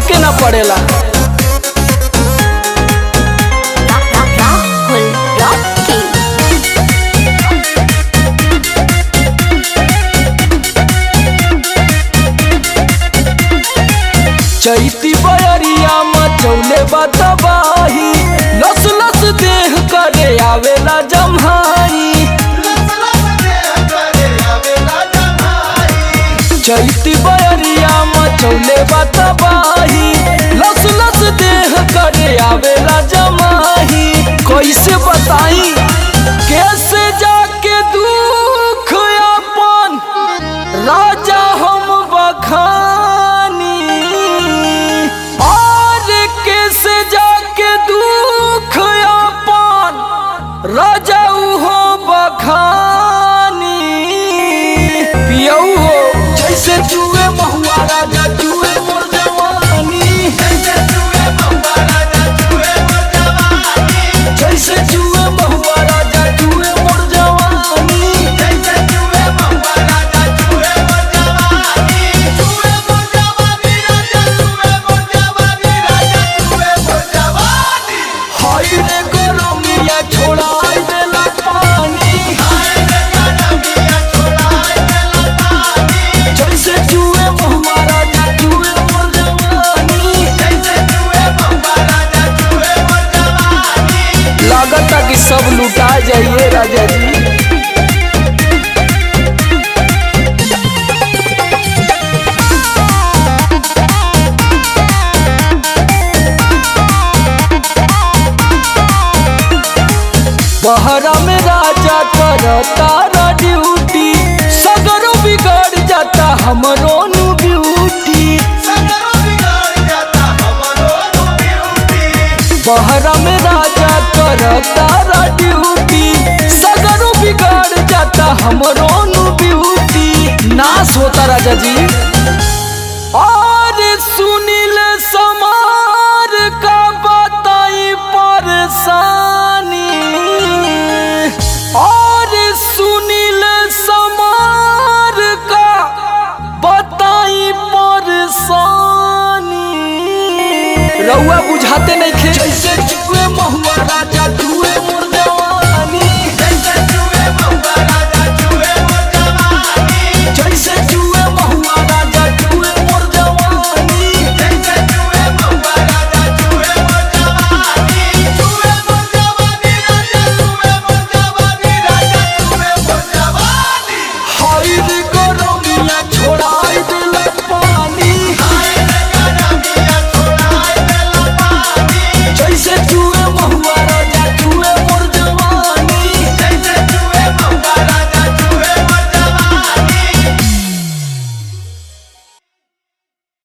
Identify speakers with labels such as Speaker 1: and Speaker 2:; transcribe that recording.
Speaker 1: के ना पड़ेला। चैती बयरिया मचौले बतबाही, लस लस देह करे आवेला जम्हाई। चैती बयरिया मचौले बतबाही, लस लस देह करे आवेला जमाही। कैसे बताई कैसे जाके दुख अपन राजा हम बखानी, राजा हो बखानी। पियऊ हो जैसे जुए महुआ राजा जुए मोर जवानी, जैसे जुए महुआ राजा जुए मोर जवानी, जैसे जुए महुआ राजा जुए मोर जवानी, जैसे जुए महुआ राजा जुए मोर जवानी, जुए मोर जवानी राजा जुए मोर जवानी, राजा जुए मोर जवानी। हाय रे गरमिया छोड़ा कि सब लुटा जाइए राजा जी। बहरा में राजा करता ड्यूटी, सगरो बिगड़ जाता हमरो नु ब्यूटी। बहरा में राजा करता ड्यूटी, सगरो बिगड़ जाता हमरो नु ब्यूटी। नाश होता राजा जी। और सुनील समार का बताई परेशानी, और सुनील समार का बताई परेशानी। रउआ बुझाते नहीं खे जैसे जुए महुआ राजा जुए मोर